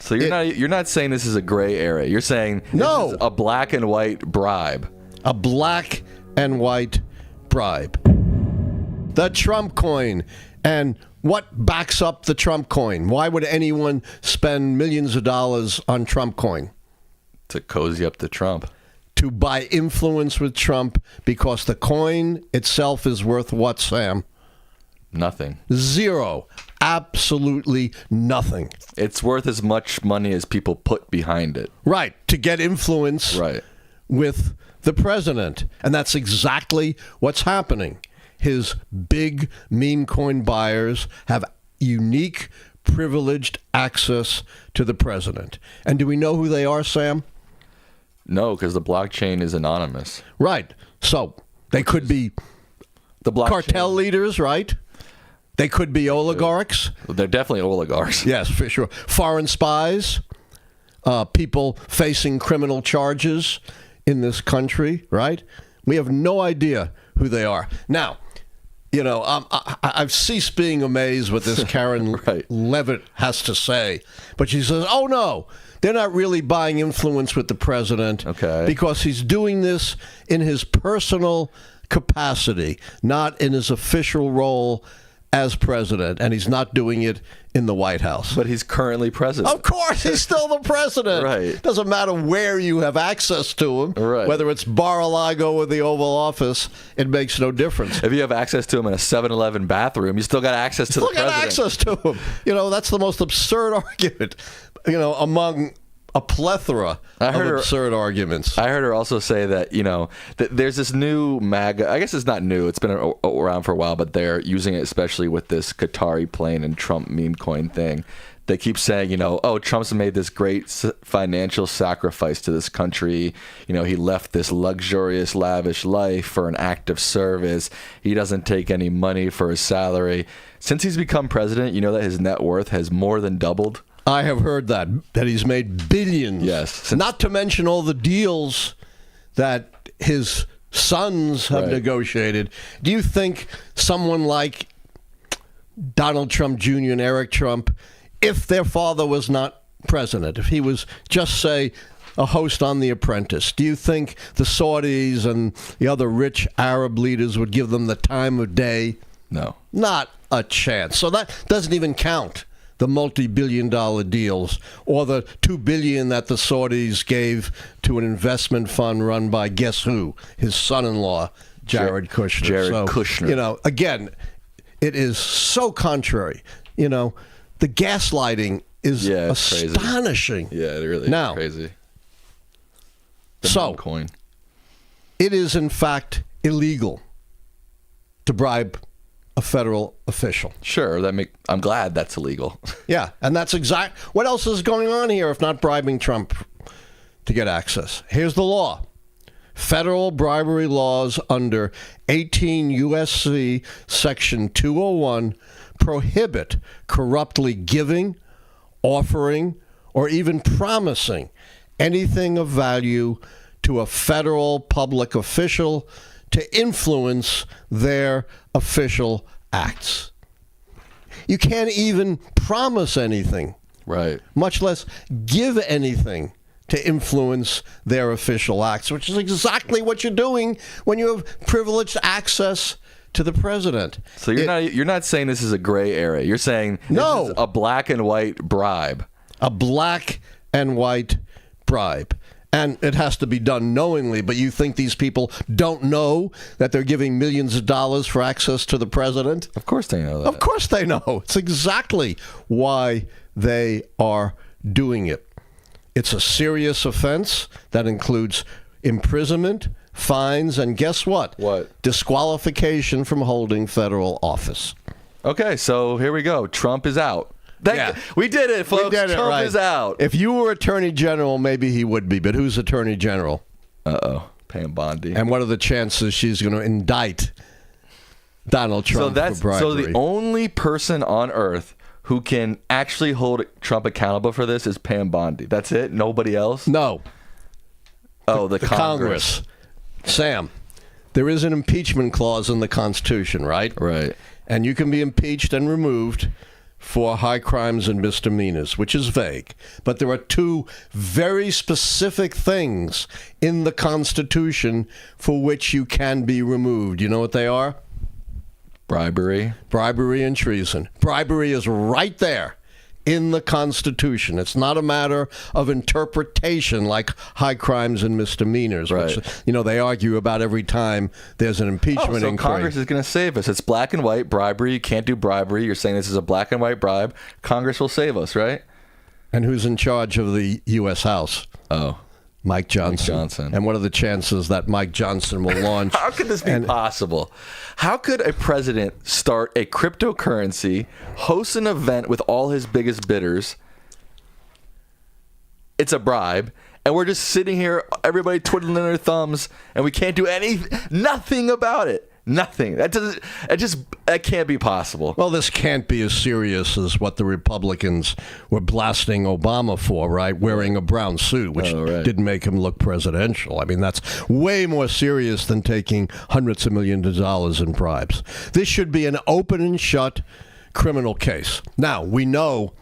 So you're not saying this is a gray area. You're saying this is a black and white bribe. A black and white bribe. The TrumpCoin. And what backs up the TrumpCoin? Why would anyone spend millions of dollars on TrumpCoin? To cozy up to Trump. To buy influence with Trump, because the coin itself is worth what, Sam? Nothing. Zero. Absolutely nothing. It's worth as much money as people put behind it. Right. To get influence with the president. And that's exactly what's happening. His big meme coin buyers have unique, privileged access to the president. And do we know who they are, Sam? No, because the blockchain is anonymous. Right. So they could be the cartel leaders, right? They could be oligarchs. They're definitely oligarchs. Yes, for sure. Foreign spies, people facing criminal charges in this country, right? We have no idea who they are. Now, you know, I've ceased being amazed what this Karen Levitt has to say. But she says, oh, no, they're not really buying influence with the president because he's doing this in his personal capacity, not in his official role as president, and he's not doing it in the White House. But he's currently president. Of course, he's still the president. Right. Doesn't matter where you have access to him, whether it's Mar-a-Lago or the Oval Office, it makes no difference. If you have access to him in a 7-Eleven bathroom, you still got access to the president. Still got access to him. You know, that's the most absurd argument, you know, among a plethora of absurd arguments. I heard her also say that, you know, that there's this new MAGA, I guess it's not new, it's been around for a while, but they're using it especially with this Qatari plane and Trump meme coin thing. They keep saying, you know, oh, Trump's made this great financial sacrifice to this country. You know, he left this luxurious, lavish life for an act of service. He doesn't take any money for his salary. Since he's become president, you know that his net worth has more than doubled. I have heard that he's made billions. Yes. Not to mention all the deals that his sons have negotiated. Do you think someone like Donald Trump Jr. and Eric Trump, if their father was not president, if he was just, say, a host on The Apprentice, do you think the Saudis and the other rich Arab leaders would give them the time of day? No. Not a chance. So that doesn't even count the multi-billion-dollar deals, or the $2 billion that the Saudis gave to an investment fund run by guess who? His son-in-law, Jared Kushner. Jared Kushner. You know, again, it is so contrary. You know, the gaslighting is astonishing. Crazy. Yeah, it really is crazy. So, coin. It is in fact illegal to bribe a federal official. Sure, I'm glad that's illegal. Yeah, and that's what else is going on here if not bribing Trump to get access? Here's the law. Federal bribery laws under 18 U.S.C. Section 201 prohibit corruptly giving, offering, or even promising anything of value to a federal public official to influence their official acts. You can't even promise anything, much less give anything to influence their official acts, which is exactly what you're doing when you have privileged access to the president. So you're not saying this is a gray area. You're saying this is a black and white bribe. A black and white bribe. And it has to be done knowingly, but you think these people don't know that they're giving millions of dollars for access to the president? Of course they know that. Of course they know. It's exactly why they are doing it. It's a serious offense that includes imprisonment, fines, and guess what? What? Disqualification from holding federal office. Okay, so here we go. Trump is out. We did it, folks. Trump is out. If you were Attorney General, maybe he would be, but who's Attorney General? Pam Bondi. And what are the chances she's going to indict Donald Trump for bribery? So the only person on earth who can actually hold Trump accountable for this is Pam Bondi. That's it? Nobody else? No. Oh, the Congress. Sam, there is an impeachment clause in the Constitution, right? Right. And you can be impeached and removed for high crimes and misdemeanors, which is vague. But there are two very specific things in the Constitution for which you can be removed. You know what they are? Bribery. Bribery and treason. Bribery is right there in the Constitution. It's not a matter of interpretation like high crimes and misdemeanors, Right. which, they argue about every time there's an impeachment So inquiry. Congress is going to save us. It's black and white bribery. You can't do bribery. You're saying this is a black and white bribe. Congress will save us, right? And who's in charge of the U.S. House? Oh. Mike Johnson. And what are the chances that Mike Johnson will launch? How could this be possible? How could a president start a cryptocurrency, host an event with all his biggest bidders? It's a bribe. And we're just sitting here, everybody twiddling their thumbs, and we can't do nothing about it. Nothing. That can't be possible. Well, this can't be as serious as what the Republicans were blasting Obama for, right? Wearing a brown suit, which didn't make him look presidential. I mean, that's way more serious than taking hundreds of millions of dollars in bribes. This should be an open and shut criminal case. Now, we know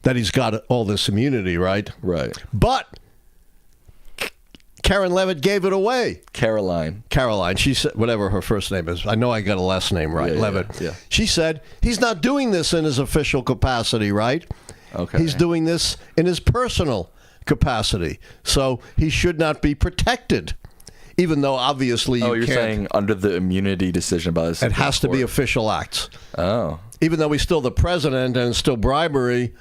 that he's got all this immunity, right? Right. But Karen Levitt gave it away. Caroline. She said, whatever her first name is. I know I got a last name right, Levitt. Yeah. She said he's not doing this in his official capacity, right? Okay. He's doing this in his personal capacity. So he should not be protected, even though obviously you you're can't. saying under the immunity decision about this. It has to be official acts. Oh. Even though he's still the president and it's still bribery,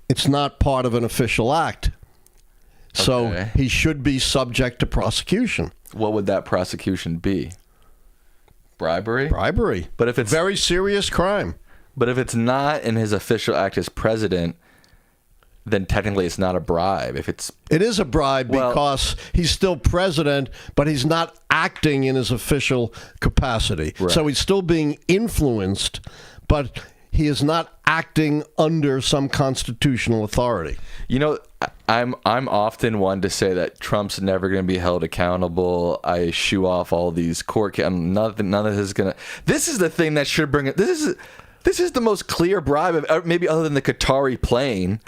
it's not part of an official act. So he should be subject to prosecution. What would that prosecution be? Bribery? Bribery. But if it's very serious crime. But if it's not in his official act as president, then technically it's not a bribe. It is a bribe because he's still president, but he's not acting in his official capacity. Right. So he's still being influenced, but he is not acting under some constitutional authority. I'm often one to say that Trump's never going to be held accountable. I shoo off all these court none of this is going to. This is the thing that should bring it. This is the most clear bribe, maybe other than the Qatari plane.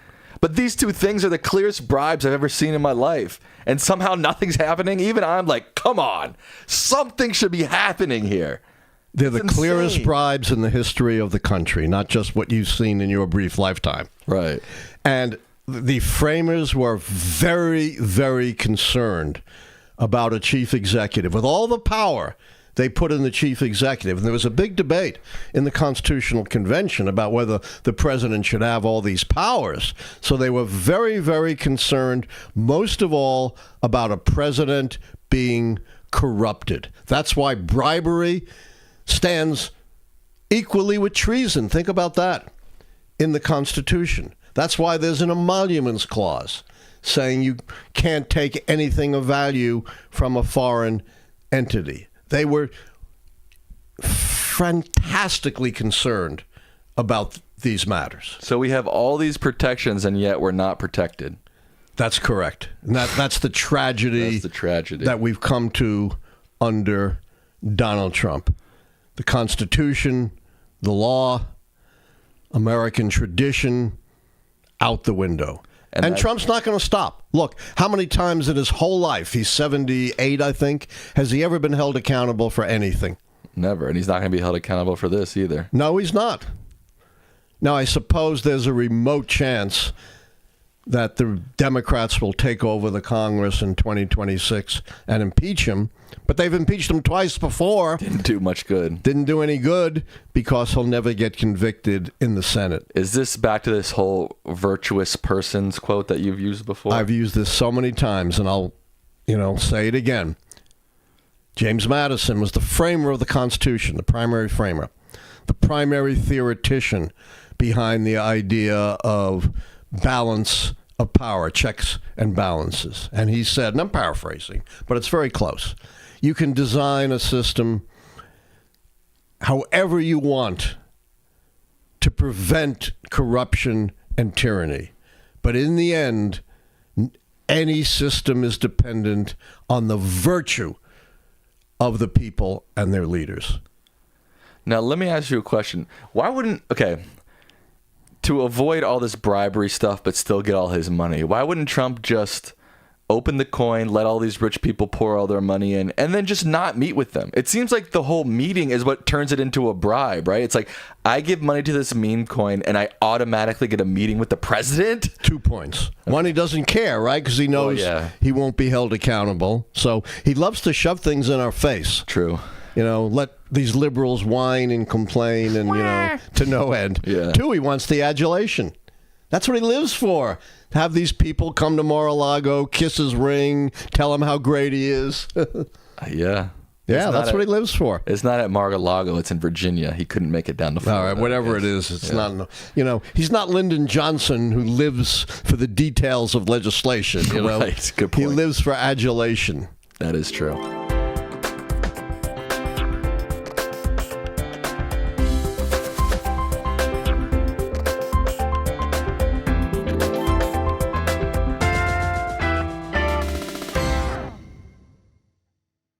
But these two things are the clearest bribes I've ever seen in my life. And somehow nothing's happening. Even I'm like, come on, something should be happening here. They're the clearest bribes in the history of the country, not just what you've seen in your brief lifetime. Right. And the framers were very, very concerned about a chief executive. With all the power they put in the chief executive, and there was a big debate in the Constitutional Convention about whether the president should have all these powers. So they were very, very concerned, most of all, about a president being corrupted. That's why bribery stands equally with treason. Think about that in the Constitution. That's why there's an emoluments clause saying you can't take anything of value from a foreign entity. They were fantastically concerned about these matters. So we have all these protections, and yet we're not protected. That's correct. And that's the tragedy. That's the tragedy that we've come to under Donald Trump. The Constitution, the law, American tradition, out the window. And Trump's not going to stop. Look, how many times in his whole life, he's 78, I think, has he ever been held accountable for anything? Never. And he's not going to be held accountable for this either. No, he's not. Now, I suppose there's a remote chance that the Democrats will take over the Congress in 2026 and impeach him. But they've impeached him twice before. Didn't do much good. Didn't do any good because he'll never get convicted in the Senate. Is this back to this whole virtuous persons quote that you've used before? I've used this so many times, and I'll, say it again. James Madison was the framer of the Constitution, the primary framer, the primary theoretician behind the idea of balance of power, checks and balances. And he said, and I'm paraphrasing, but it's very close, you can design a system however you want to prevent corruption and tyranny. But in the end, any system is dependent on the virtue of the people and their leaders. Now, let me ask you a question. Why wouldn't, to avoid all this bribery stuff but still get all his money, why wouldn't Trump just open the coin, let all these rich people pour all their money in, and then just not meet with them? It seems like the whole meeting is what turns it into a bribe, right? It's like, I give money to this meme coin and I automatically get a meeting with the president? 2 points. One, he doesn't care, right? Because he knows he won't be held accountable. So he loves to shove things in our face. True. Let these liberals whine and complain and, to no end. Yeah. 2, he wants the adulation. That's what he lives for. Have these people come to Mar-a-Lago, kiss his ring, tell him how great he is. Yeah. Yeah, that's what he lives for. It's not at Mar-a-Lago. It's in Virginia. He couldn't make it down to Florida. All right, whatever it is, it's not. He's not Lyndon Johnson, who lives for the details of legislation. Right, good point. He lives for adulation. That is true.